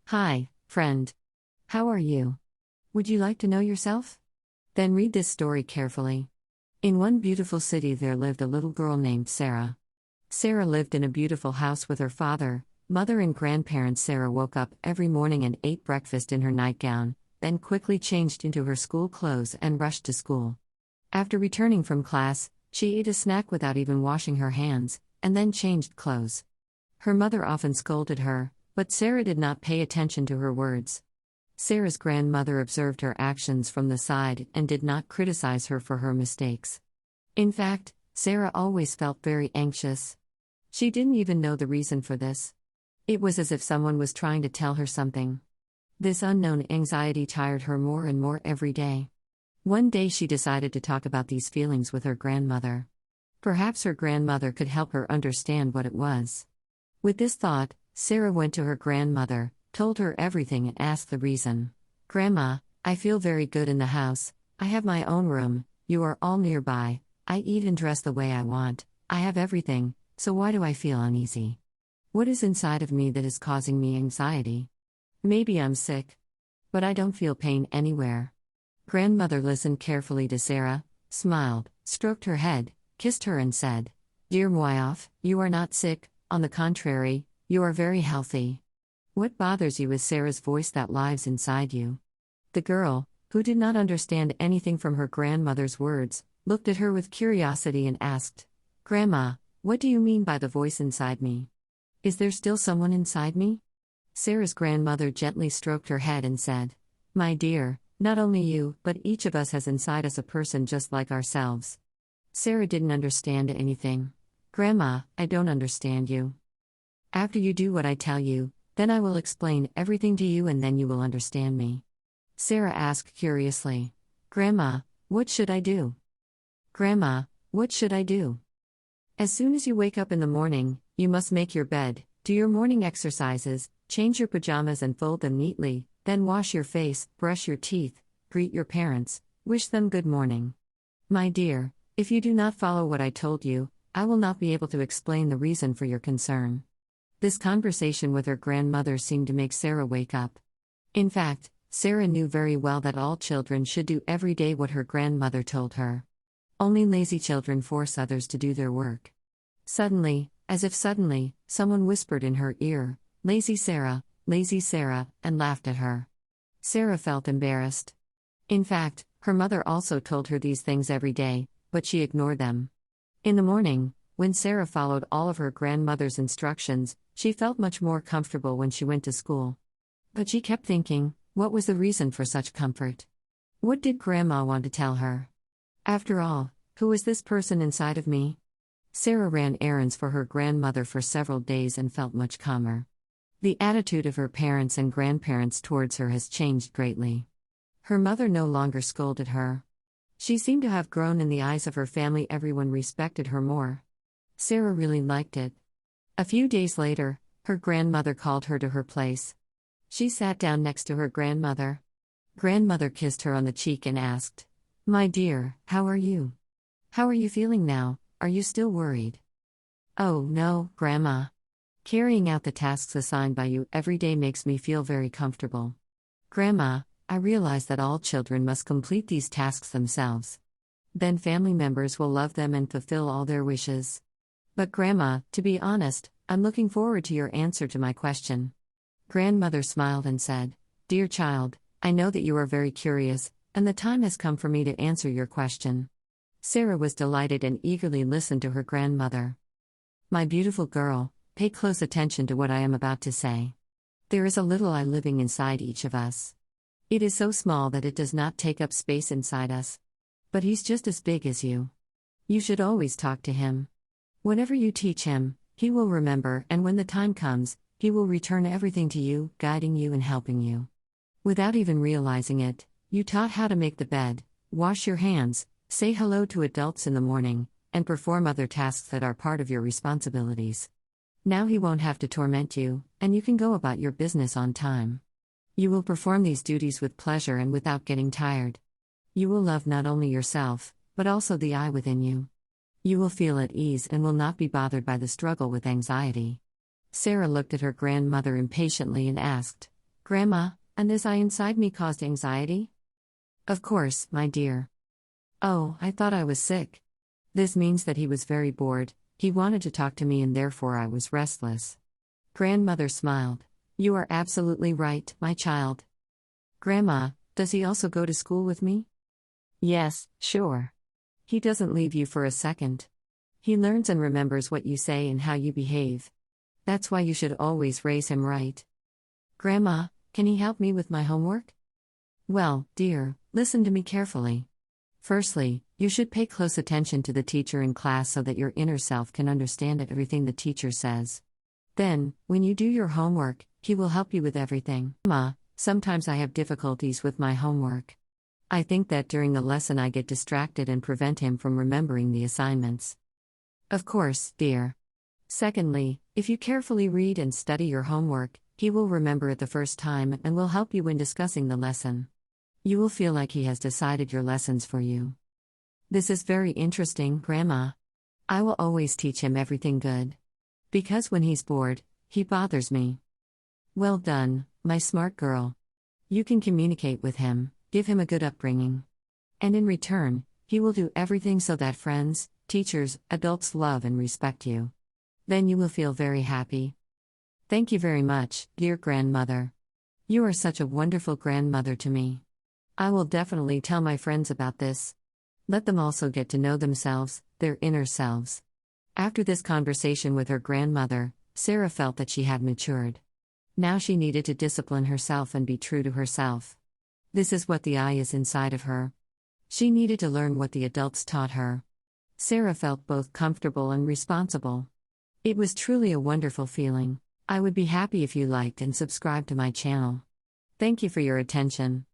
Hi, friend. How are you? Would you like to know yourself? Then read this story carefully. In one beautiful city there lived a little girl named Sarah. Sarah lived in a beautiful house with her father, mother, and grandparents. Sarah woke up every morning and ate breakfast in her nightgown, then quickly changed into her school clothes and rushed to school. After returning from class, she ate a snack without even washing her hands, and then changed clothes. Her mother often scolded her, but Sarah did not pay attention to her words. Sarah's grandmother observed her actions from the side and did not criticize her for her mistakes. In fact, Sarah always felt very anxious. She didn't even know the reason for this. It was as if someone was trying to tell her something. This unknown anxiety tired her more and more every day. One day she decided to talk about these feelings with her grandmother. Perhaps her grandmother could help her understand what it was. With this thought, Sarah went to her grandmother, told her everything, and asked the reason. "Grandma, I feel very good in the house. I have my own room, you are all nearby, I eat and dress the way I want, I have everything, so why do I feel uneasy? What is inside of me that is causing me anxiety? Maybe I'm sick. But I don't feel pain anywhere." Grandmother listened carefully to Sarah, smiled, stroked her head, kissed her, and said, "Dear Moyoff, you are not sick, on the contrary, you are very healthy. What bothers you is Sarah's voice that lives inside you." The girl, who did not understand anything from her grandmother's words, looked at her with curiosity and asked, "Grandma, what do you mean by the voice inside me? Is there still someone inside me?" Sarah's grandmother gently stroked her head and said, "My dear, not only you, but each of us has inside us a person just like ourselves." Sarah didn't understand anything. "Grandma, I don't understand you." "After you do what I tell you, then I will explain everything to you and then you will understand me." Sarah asked curiously, "Grandma, what should I do? Grandma, what should I do?" "As soon as you wake up in the morning, you must make your bed, do your morning exercises, change your pajamas and fold them neatly, then wash your face, brush your teeth, greet your parents, wish them good morning. My dear, if you do not follow what I told you, I will not be able to explain the reason for your concern." This conversation with her grandmother seemed to make Sarah wake up. In fact, Sarah knew very well that all children should do every day what her grandmother told her. Only lazy children force others to do their work. Suddenly, someone whispered in her ear, lazy Sarah," and laughed at her. Sarah felt embarrassed. In fact, her mother also told her these things every day, but she ignored them. In the morning, when Sarah followed all of her grandmother's instructions, she felt much more comfortable when she went to school. But she kept thinking, what was the reason for such comfort? What did Grandma want to tell her? After all, who is this person inside of me? Sarah ran errands for her grandmother for several days and felt much calmer. The attitude of her parents and grandparents towards her has changed greatly. Her mother no longer scolded her. She seemed to have grown in the eyes of her family. Everyone respected her more. Sarah really liked it. A few days later, her grandmother called her to her place. She sat down next to her grandmother. Grandmother kissed her on the cheek and asked, "My dear, how are you? How are you feeling now? Are you still worried?" "Oh, no, Grandma. Carrying out the tasks assigned by you every day makes me feel very comfortable. Grandma, I realize that all children must complete these tasks themselves. Then family members will love them and fulfill all their wishes. But Grandma, to be honest, I'm looking forward to your answer to my question." Grandmother smiled and said, "Dear child, I know that you are very curious, and the time has come for me to answer your question." Sarah was delighted and eagerly listened to her grandmother. "My beautiful girl, pay close attention to what I am about to say. There is a little I living inside each of us. It is so small that it does not take up space inside us. But he's just as big as you. You should always talk to him. Whatever you teach him, he will remember, and when the time comes, he will return everything to you, guiding you and helping you. Without even realizing it, you taught how to make the bed, wash your hands, say hello to adults in the morning, and perform other tasks that are part of your responsibilities. Now he won't have to torment you, and you can go about your business on time. You will perform these duties with pleasure and without getting tired. You will love not only yourself, but also the I within you. You will feel at ease and will not be bothered by the struggle with anxiety." Sarah looked at her grandmother impatiently and asked, Grandma, and this I inside me caused anxiety? Of course, my dear. Oh, I thought I was sick. This means that he was very bored, he wanted to talk to me and therefore I was restless. Grandmother smiled. You are absolutely right, my child. Grandma, does he also go to school with me? Yes, sure. He doesn't leave you for a second. He learns and remembers what you say and how you behave. That's why you should always raise him right. Grandma, can he help me with my homework? Well, dear, listen to me carefully. Firstly, you should pay close attention to the teacher in class so that your inner self can understand everything the teacher says. Then, when you do your homework, he will help you with everything. Grandma, sometimes I have difficulties with my homework. I think that during the lesson I get distracted and prevent him from remembering the assignments. Of course, dear. Secondly, if you carefully read and study your homework, he will remember it the first time and will help you when discussing the lesson. You will feel like he has decided your lessons for you. This is very interesting, Grandma. I will always teach him everything good. Because when he's bored, he bothers me. Well done, my smart girl. You can communicate with him, give him a good upbringing. And in return, he will do everything so that friends, teachers, adults love and respect you. Then you will feel very happy. Thank you very much, dear grandmother. You are such a wonderful grandmother to me. I will definitely tell my friends about this. Let them also get to know themselves, their inner selves. After this conversation with her grandmother, Sarah felt that she had matured. Now she needed to discipline herself and be true to herself. This is what the I is inside of her. She needed to learn what the adults taught her. Sarah felt both comfortable and responsible. It was truly a wonderful feeling. I would be happy if you liked and subscribed to my channel. Thank you for your attention.